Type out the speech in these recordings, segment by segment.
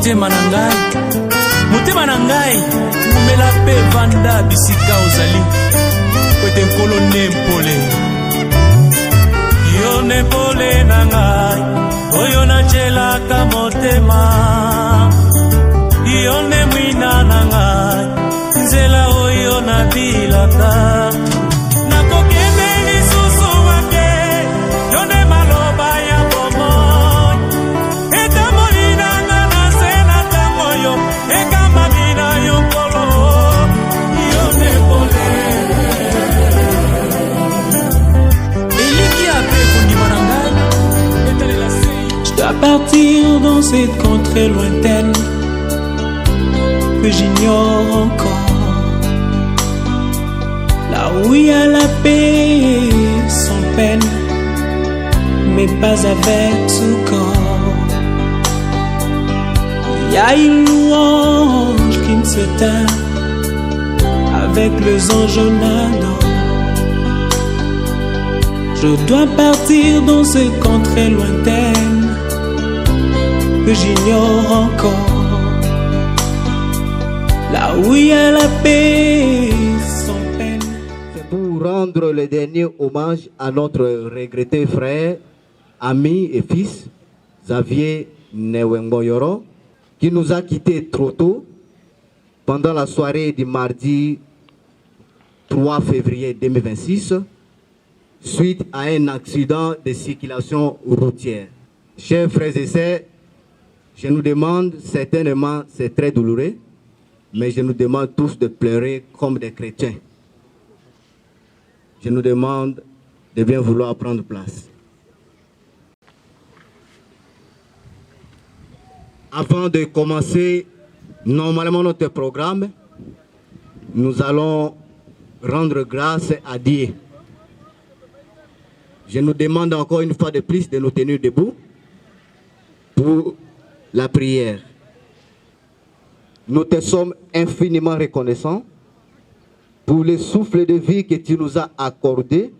motema na ngai. Motema na ngai, mela pe vanda bisika ozali. Kwete nkolo nempole. Yo nempole na ngai, oyo na chelaka motema. Yo ne mwina na ngai, nzela oyo na bilaka. Nakokende lisusu wake, yo ne maloba ya bomo. Eta molina nga na sena tango yo, eka mabina yo polo. Yo ne pole. Eliki ape kundi manangai, etale la sei. Je dois partir dans cette contrée lointaine que j'ignore encore, là où il y a la paix sans peine, mais pas avec ce corps. Il y a une louange qui ne s'éteint avec les anges en adore. Je dois partir dans cette contrée lointaine que j'ignore encore, là où il y a la paix sans peine. C'est pour rendre le dernier hommage à notre regretté frère, ami et fils, Xavier Newengoyoro, qui nous a quittés trop tôt pendant la soirée du mardi 3 février 2026, suite à un accident de circulation routière. Chers frères et sœurs, je nous demande, certainement c'est très douloureux, mais je nous demande tous de pleurer comme des chrétiens. Je nous demande de bien vouloir prendre place. Avant de commencer normalement notre programme, nous allons rendre grâce à Dieu. Je nous demande encore une fois de plus de nous tenir debout pour la prière. Nous te sommes infiniment reconnaissants pour le souffle de vie que tu nous as accordé.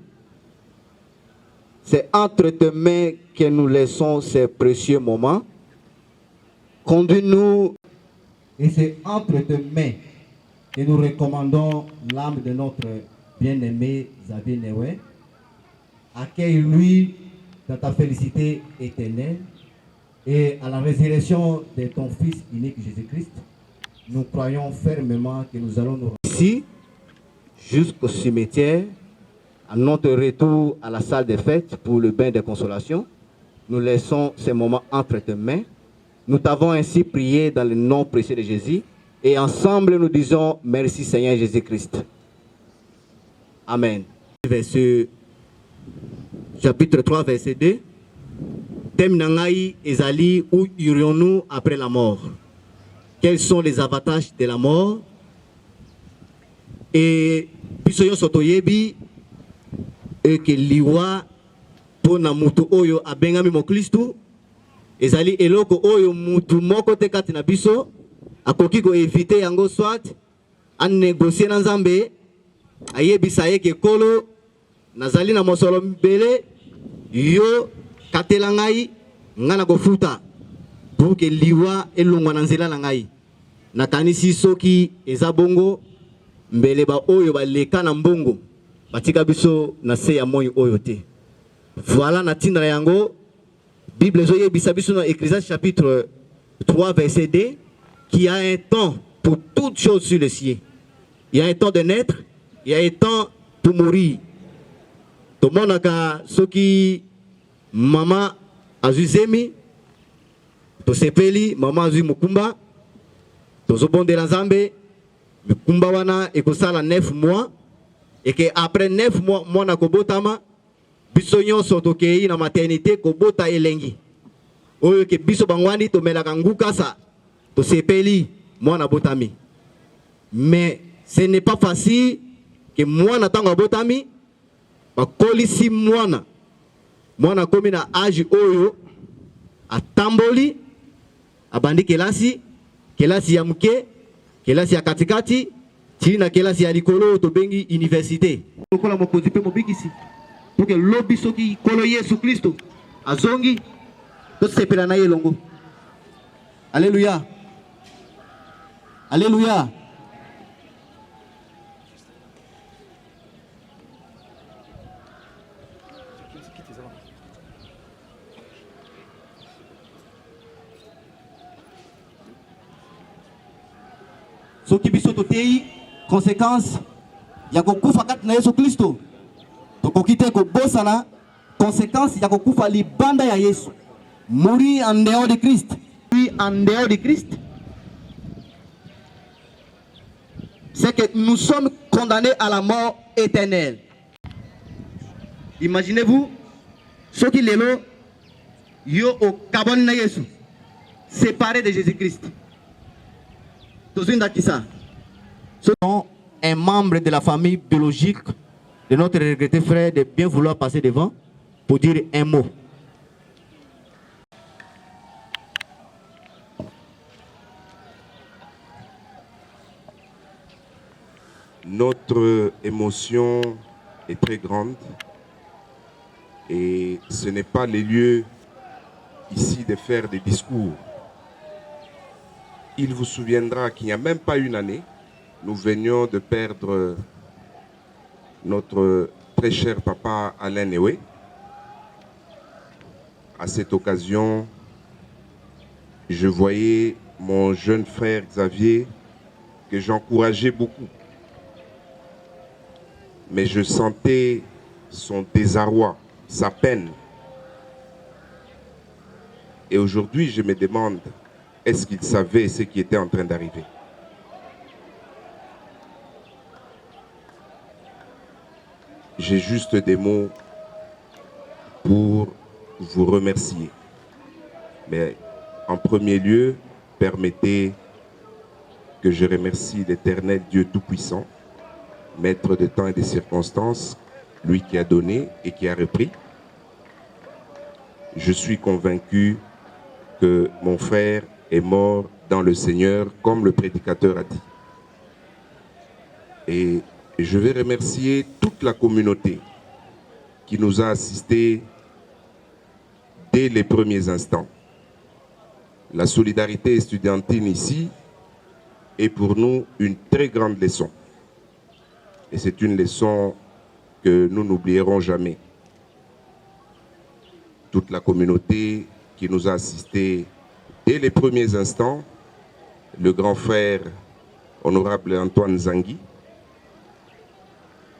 C'est entre tes mains que nous laissons ces précieux moments. Conduis-nous. Et c'est entre tes mains que nous recommandons l'âme de notre bien-aimé Xavier Newe. Accueille-lui dans ta félicité éternelle et à la résurrection de ton Fils unique Jésus-Christ. Nous croyons fermement que nous allons nous rendre ici jusqu'au cimetière, à notre retour à la salle des fêtes pour le bain de consolation. Nous laissons ces moments entre tes mains. Nous t'avons ainsi prié dans le nom précieux de Jésus et ensemble nous disons merci Seigneur Jésus-Christ. Amen. Verset chapitre 3 verset 2. Thème nangai ezali, où irions-nous après la mort? Quels sont les avantages de la mort? Et bisoyo sotoyebi et que liwa pona mutu oyo abengami mo Kristu ezali eloko oyo mutu moko te kati na biso akoki ko éviter yango, soit an négocier na Nzambe ayebisa ye ke kolo nazali na mosolo mbele yo katela ngai ngana kofuta pour que liwa elongwa na nzela na ngai. Nakanisi soki eza bongo mbele ba oyo baleka na mbongo batika biso na se ya moyo oyo te. Voilà na tinda yango Bible zoye bisa biso na Ecclésiaste chapitre 3 verset 2 qui a un temps pour toutes choses sur le ciel. Il y a un temps de naître, il y a un temps pour mourir. To monaka soki mama azuzemi to sepeli mama azu mukumba to zobonde la Nzambe mukumba wana ekosala 9 mois et que après 9 mois mwana kobotama biso nyonso tokei na maternité kobota elengi oyo ke biso bangwani to melaka ngukasa to sepeli mwana botami. Mais ce n'est pas facile que mwana tango botami bakolisi mwana komi na âge oyo atamboli abandi kelasi ya muke, kelasi ya katikati, tili na kelasi ya likolo to bengi université. Lokola mokonzi pe mobikisi pour que lobi soki kolo Yesu Kristo azongi to sepela na ye longo. Alléluia. Alléluia. Ce qui biso totei conséquence ya kokufa kati na Yesu Kristo. Tokokite ko bosana conséquence ya kokufa libanda ya Yesu. Mourir en dehors de Christ. Mourir en dehors de Christ. C'est que nous sommes condamnés à la mort éternelle. Imaginez-vous ceux qui lelo yo au carbon na Yesu séparés de Jésus-Christ. Sont un membre de la famille biologique de notre regretté frère de bien vouloir passer devant pour dire un mot. Notre émotion est très grande et ce n'est pas le lieu ici de faire des discours. Il vous souviendra qu'il n'y a même pas une année, nous venions de perdre notre très cher papa Alain Néoué. À cette occasion, je voyais mon jeune frère Xavier que j'encourageais beaucoup. Mais je sentais son désarroi, sa peine. Et aujourd'hui, je me demande, est-ce qu'il savait ce qui était en train d'arriver? J'ai juste des mots pour vous remercier. Mais en premier lieu, permettez que je remercie l'Éternel Dieu Tout-Puissant, Maître de temps et des circonstances, lui qui a donné et qui a repris. Je suis convaincu que mon frère est mort dans le Seigneur, comme le prédicateur a dit. Et je vais remercier toute la communauté qui nous a assistés dès les premiers instants. La solidarité estudiantine ici est pour nous une très grande leçon. Et c'est une leçon que nous n'oublierons jamais. Toute la communauté qui nous a assistés dès les premiers instants, le grand frère honorable Antoine Zangui,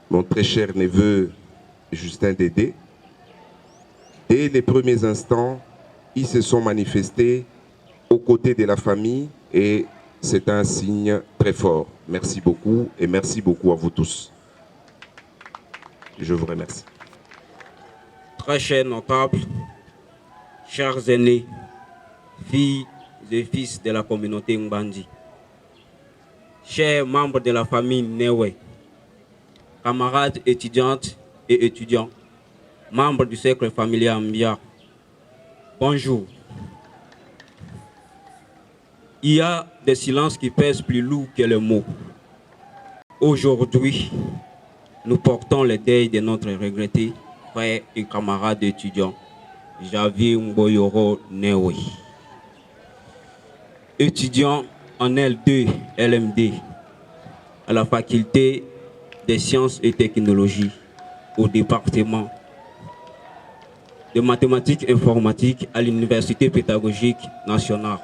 mon très cher neveu Justin Dédé, dès les premiers instants, ils se sont manifestés aux côtés de la famille et c'est un signe très fort. Merci beaucoup et merci beaucoup à vous tous. Je vous remercie. Très chers notables, chers aînés, filles et fils de la communauté Mbandi, chers membres de la famille Néoué, camarades étudiantes et étudiants, membres du cercle familial Mbia, bonjour. Il y a des silences qui pèsent plus lourd que les mots. Aujourd'hui, nous portons le deuil de notre regretté frère et camarade étudiant, Javier Mboyoro Néoué. Étudiant en L2 LMD à la faculté des sciences et technologies au département de mathématiques et informatiques à l'Université pédagogique nationale.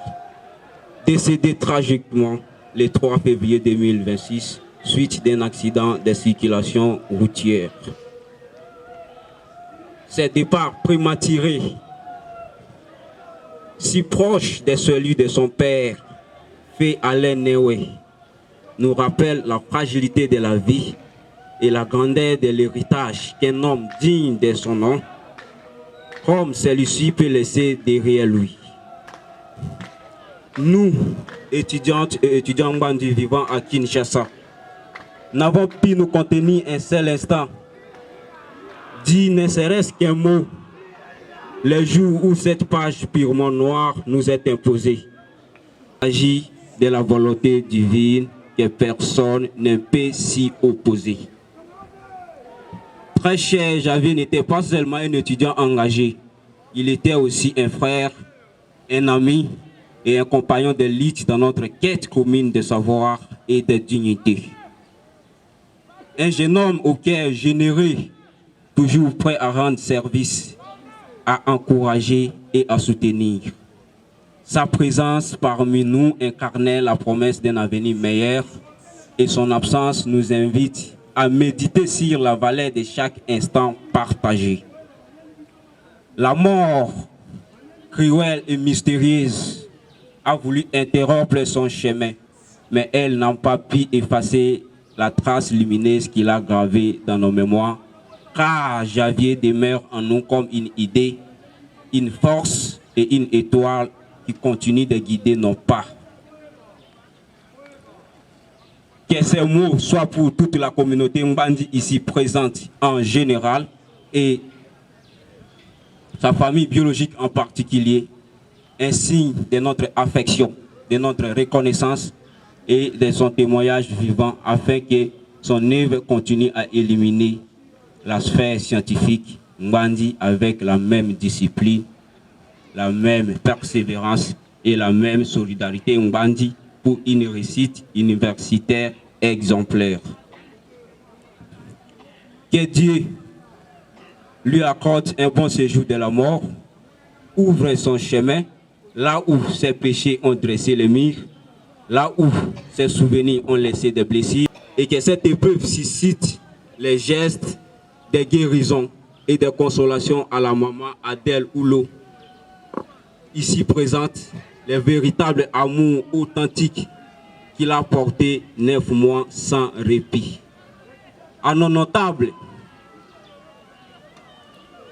Décédé tragiquement le 3 février 2026 suite d'un accident de circulation routière. Ce départ prématuré, si proche de celui de son père, fait Alain Néoué, nous rappelle la fragilité de la vie et la grandeur de l'héritage qu'un homme digne de son nom, comme celui-ci peut laisser derrière lui. Nous, étudiantes et étudiants Mbandi vivant à Kinshasa, n'avons pu nous contenir un seul instant, dit ne serait-ce qu'un mot, le jour où cette page purement noire nous est imposée. Il s'agit de la volonté divine que personne ne peut s'y opposer. Très cher Javier n'était pas seulement un étudiant engagé, il était aussi un frère, un ami, et un compagnon de lutte dans notre quête commune de savoir et de dignité. Un jeune homme au cœur généreux, toujours prêt à rendre service, à encourager et à soutenir. Sa présence parmi nous incarnait la promesse d'un avenir meilleur et son absence nous invite à méditer sur la valeur de chaque instant partagé. La mort, cruelle et mystérieuse, a voulu interrompre son chemin, mais elle n'a pas pu effacer la trace lumineuse qu'il a gravée dans nos mémoires, car Javier demeure en nous comme une idée, une force et une étoile qui continue de guider nos pas. Que ces mots soient pour toute la communauté Mbandi ici présente en général et sa famille biologique en particulier, un signe de notre affection, de notre reconnaissance et de son témoignage vivant afin que son œuvre continue à illuminer la sphère scientifique Mbandi avec la même discipline, la même persévérance et la même solidarité Mbandi pour une réussite universitaire exemplaire. Que Dieu lui accorde un bon séjour de la mort, ouvre son chemin là où ses péchés ont dressé les murs, là où ses souvenirs ont laissé des blessures, et que cette épreuve suscite les gestes de guérison et de consolation à la maman Adèle Oulo, ici présente, les véritables amours authentiques qu'il a porté 9 mois sans répit. À nos notables,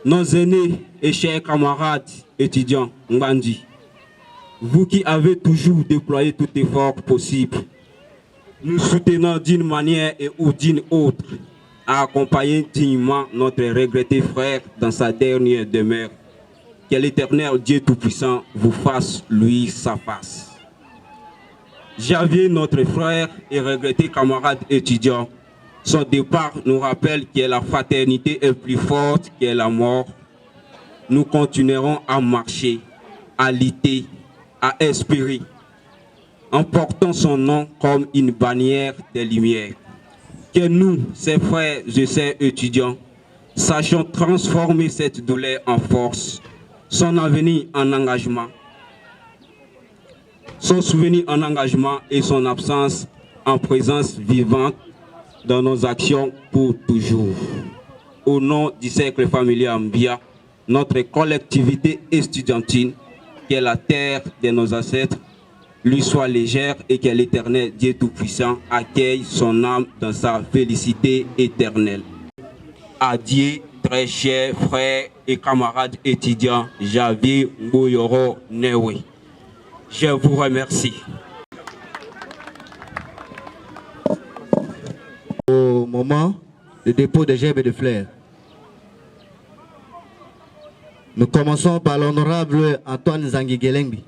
nos aînés et chers camarades étudiants Mbandi, vous qui avez toujours déployé tout effort possible, nous soutenons d'une manière ou d'une autre à accompagner dignement notre regretté frère dans sa dernière demeure. Que l'Éternel Dieu Tout-Puissant vous fasse luire sa face. Javier, notre frère et regretté camarade étudiant, son départ nous rappelle que la fraternité est plus forte que la mort. Nous continuerons à marcher, à lutter, à espérer, en portant son nom comme une bannière de lumière. Que nous, ses frères et sœurs étudiants, sachions transformer cette douleur en force, son avenir en engagement, son souvenir en engagement et son absence en présence vivante dans nos actions pour toujours. Au nom du cercle familial Mbia, notre collectivité estudiantine, que la terre de nos ancêtres lui soit légère et que l'Éternel Dieu Tout-Puissant accueille son âme dans sa félicité éternelle. Adieu, très chers frères et camarades étudiants Javier Mboyoro Newe. Je vous remercie. Au moment de dépôt de gerbes et de fleurs, nous commençons par l'honorable Antoine Zangi Gelengbi.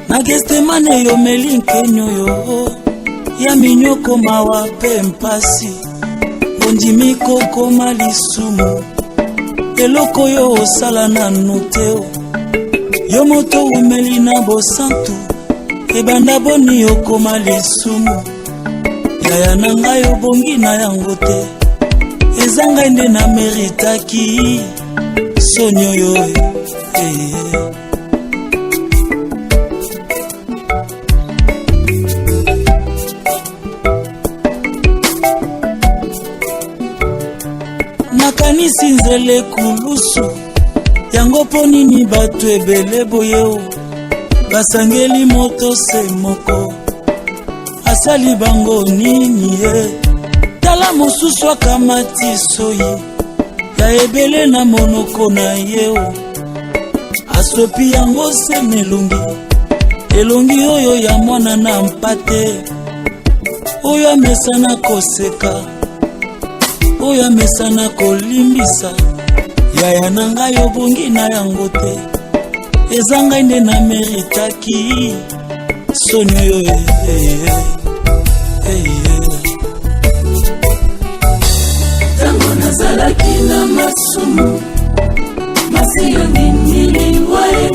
Nagestemane yo melinkenyo yo ya minyoko mawa pe mpasi ondimi koko malisumu eloko yo osala na noteo yo moto umeli na bosantu ebanda boni okoma lisumu yaya na ngai obongi na yango te ezanga nde na meritaki soni oyo nakanisi nzele kulusu yango po nini bato ebele boye basangeli moto se moko asali bango nini ye tala mosusu akamati soyi ya ebele na monoko na ye asopi yango se elongi oyo ya mwana na mpate oyo amesana koseka oyo amesana kolimbisa yaya na ngai obongi na yango te ezanga nde na meritaki soni oyo nazalaki na masumu masiyo nini liwae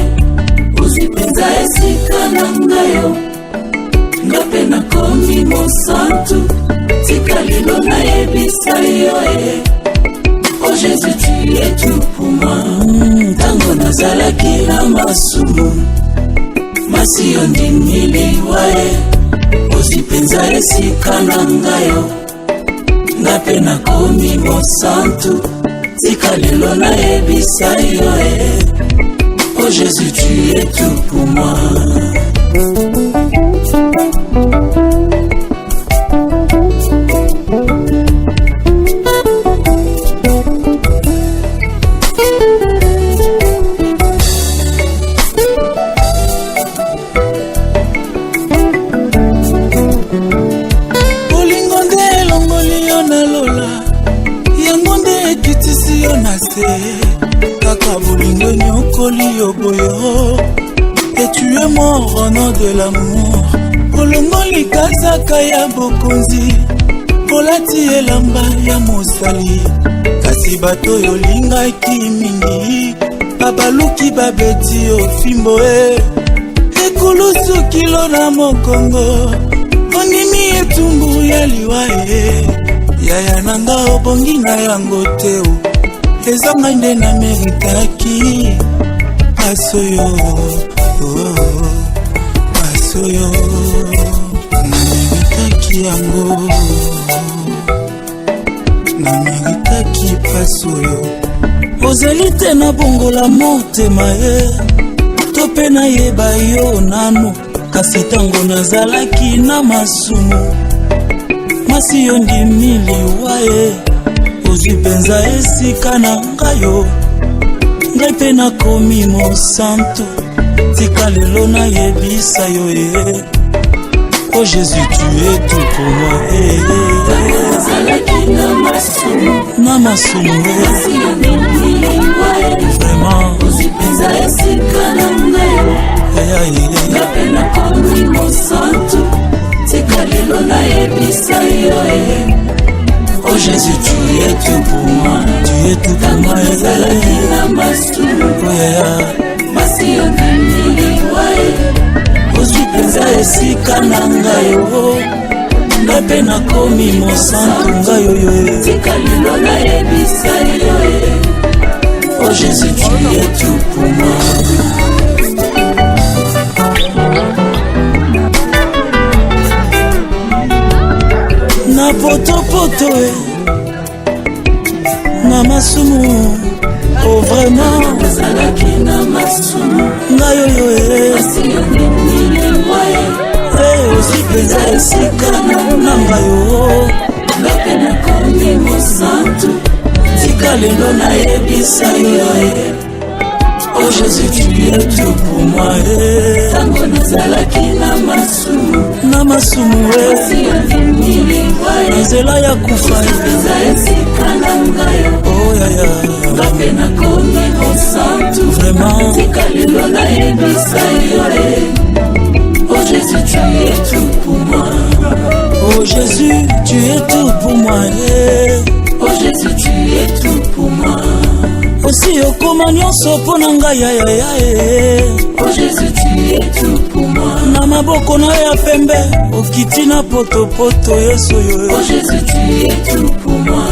ozipenza esika na ngayo ngape nakomi mosantu tika lelo nayebisa yo oh Jésus tu es tout pour moi tango nazalaki na masumu masiyo nini liwae ozipenza esika na ngayo ngape nakomi mosantu tika lelo nayebisa yo oh Jésus tu es tout pour moi. Kaka bolingo nyokoli yoboyo et tu es mort au nom de l'amour olongoli kazaka ya bokonzi olati elamba ya mosali kasi bato yolingaki mingi babaluki babeti ofimbo ekulusu kilo na mokongo onimi etumbu ya liwa yaya nanga obongi na yango teo ezanga nde na meritaki pasoyo pasoyo na meritaki yango na meritaki pasoyo ozali te na bongola motema to mpe nayeba yo nano kasi ntango nazalaki na masumu masi yo ndimi liwa ozwi penza esika na ngayo ngai mpe nakomi mosantu tika lelo nayebisa yo oh Jésus tu es tout pour moi na masumu vraiment ozwi penza esika na ngayo ngai mpe nakomi mosantu tika lelo nayebisa yo oh Jésus, tu es tout pour moi. Tu es tout pour moi. Oh yeah. Masiyo nini wae ozipenza esika na ngayo ngape nakomi mosantu ngayo yo tika lelo nayebisa yo oh Jésus, tu es tout pour moi. Na poto na masumu oh vraiment nazalaki na masumu ngayo yo ozipenza esika na ngayo ngape nakomi mosantu tika lelo nayebisa yo oh Jésus tu es tout pour moi tango nazalaki na masumu nzela ya kufa oh yaya ngape nakomi mosantu vraiment tika lelo nayebisa yo oh Jésus tu es tout pour moi. Oh Jésus tu es tout pour moi oh Jésus tu es tout pour moi. Osi okoma nyonso mpo na ngai yaya oh Jésus tu es tout pour moi. Na maboko na ya pembe okiti na potopoto yesu yo oh Jésus tu es tout pour moi.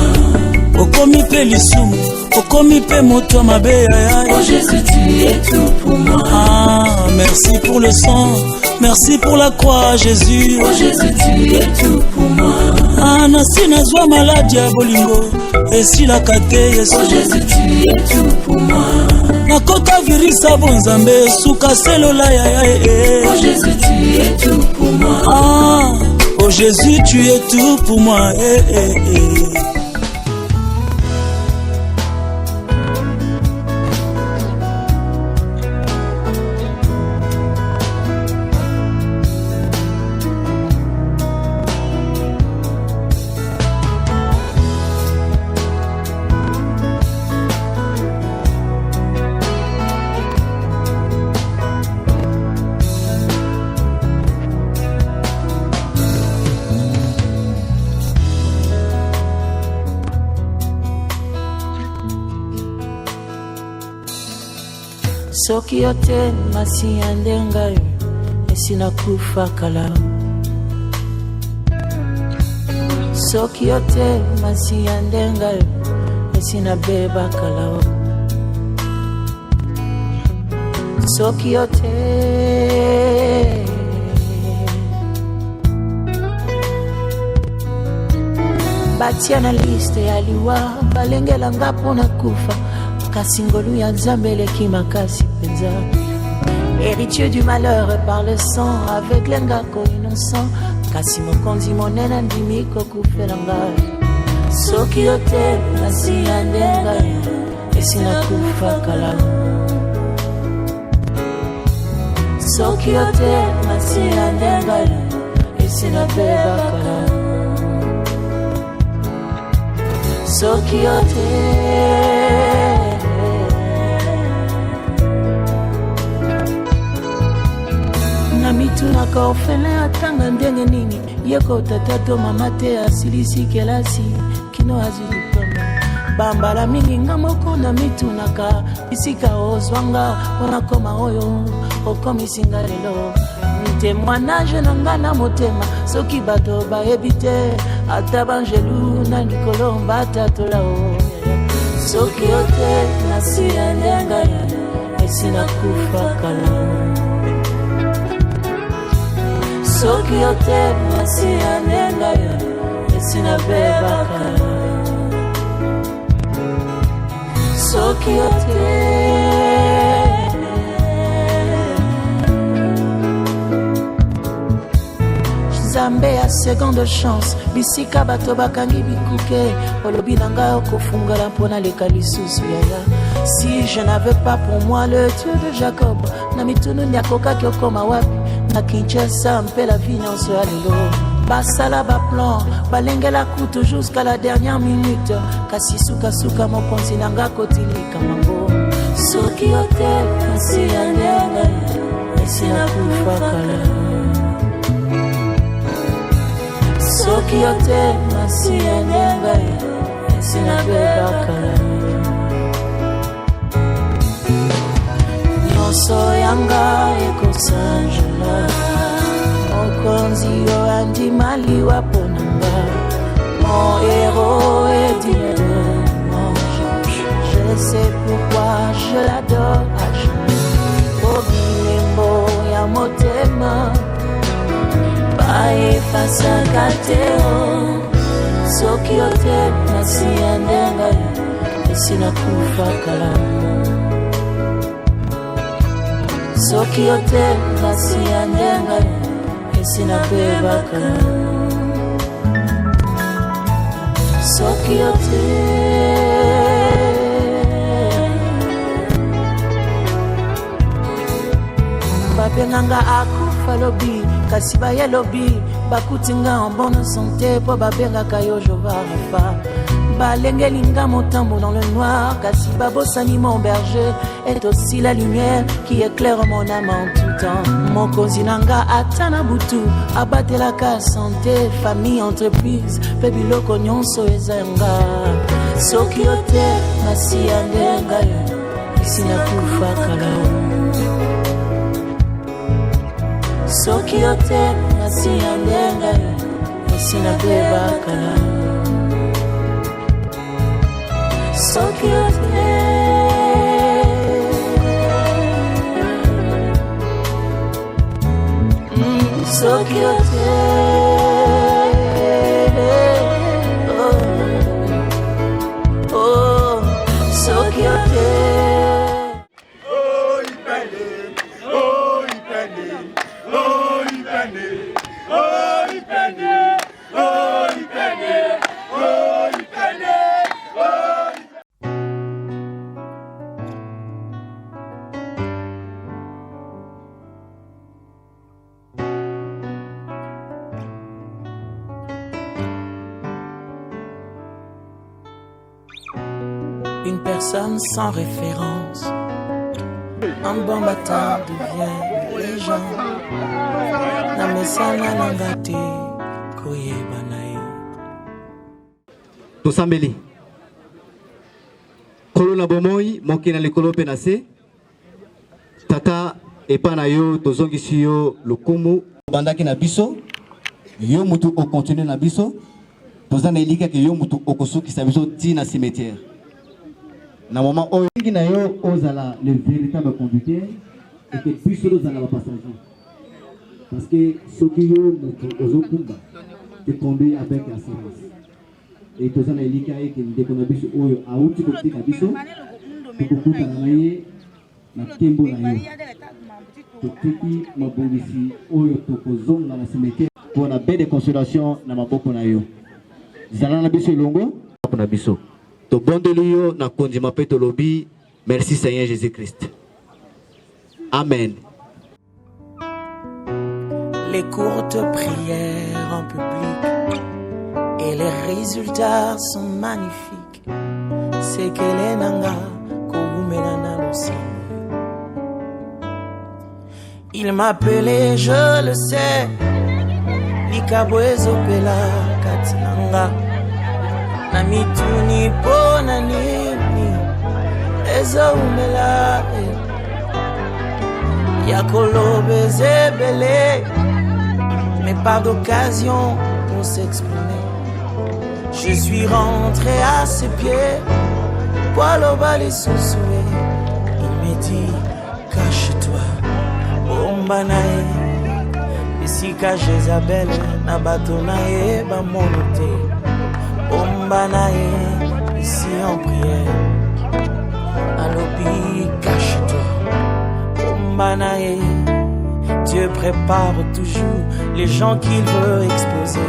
Okomi pe lisumu okomi pe moto mabe yaya oh Jésus tu es tout pour moi. Ah merci pour le sang, merci pour la croix Jésus oh Jésus tu es tout pour moi. Ah nasi nazwa maladi ya bolingo esilaka te yesu oh Jésus tu es tout pour moi. Nakota virisa bonzambe suka selola yaya oh Jésus tu es tout pour moi. Ah oh Jésus tu es tout pour moi Soki yote masi yandenga esina kufa kala. Soki yote masi yandenga esina beba kala. Soki yote batia na liste ya liwa balengela ngapo na kufa kasi ngolu ya nzambele ki makasi penza. Héritier du malheur par le sang avec l'engako innocent kasi mokonzi monena ndimi kokufela ngai. Soki yote masi yandenga esina kufa kala. Soki yote masi yandenga esina beba kala. Soki yote na mituna ka ofele atanga ndenge nini yeko tatato mama te asilisi kelasi kino azilipama bambala mingi nga moko na mituna ka isika ozwanga wana koma oyo okomisinga lelo témoignage na nga na motema soki bato bayebi te ata banjelu na likolo mbatatola o. Soki yote masi yandenga esina kufa kala. Soki yote masi yandenga esina beba kala. Soki yote Zambe ya seconde chance bisika bato bakangi bikuke olobi nanga okofungala mpona leka lisusu yaya. Si je n'avais pas pour moi le Dieu de Jacob na mitunu nyakokaki okoma wapi na Kinshasa mpe la vie nyonso ya lelo basala baplan balengela kutu jusqu'à la dernière minute kasi sukasuka mokonzi nanga kotilika mango. Soki yote masi yandenga esina kufa kala. Soki yote masi yandenga esina beba kala. Nyonso yanga ekosangela mokonzi yo andimali waponanga. Mon héros est digne, mon juge, je sais pourquoi je l'adore à jamais. Obilembo ya motema efasa kateo. Soki yote masi yandenga esina kufa kala. Soki yote masi yandenga esina beba kala. Soki yote babenganga akufa lobi kasi baye lobi bakutinga en bonne santé po babengaka yo Jova Rafa. Balengelinga motambo dans le noir kasi babosani mon berger est aussi la lumière qui éclaire mon âme en tout temps. Mokonzi nanga atana butu abatelaka santé famille entreprise pe biloko nyonso ezanga. Soki yote masi yandenga esina kufa kala. Soki yote masi yandenga esina beba kala. Soki yote Soki yote oh, oh, soki yote une personne sans référence. Un bon bâtard devient légende. La mesana langate koyeba nae. Tosambeli. Kolo na bomoi moki na lekolo penase. tata epa na yo tozongisi yo lokumu bandaki na biso yo mutu o continue na biso tozana elika ke yo mutu okosukisa biso ti na cimetière na moment oyo ngi na yo ozala le véritable conducteur et que biso ozala ba passager parce que soki yo mutu ozokumba te conduire avec assurance et tozana elika e ke ndeko na biso oyo auti kotika biso tokokutana na ye na tembo na yo totiki mabongisi oyo tokozonga na cimetière pour la baie de consolation na maboko na yo zala na biso elongo na biso tobondeli yo na kondima mpe tolobi merci Seigneur Jésus-Christ. Amen. Les courtes prières en public et les résultats sont magnifiques. C'est qu'elle est nanga koumena aussi. Il m'appelait, je le sais, Likabwezo pela katinanga. Namituni pona nini, ezo umela. Yakolo bezebele, mais pas d'occasion pour s'exprimer. Je suis rentré à ses pieds, poil au bas les sous-soués. Il me dit, cache-toi, Ombanae. Ici cache Isabelle, Nabatonae, Bamonote. Ombanae, ici en prière. Alobi, cache-toi, Ombanae. Dieu prépare toujours les gens qu'il veut exposer.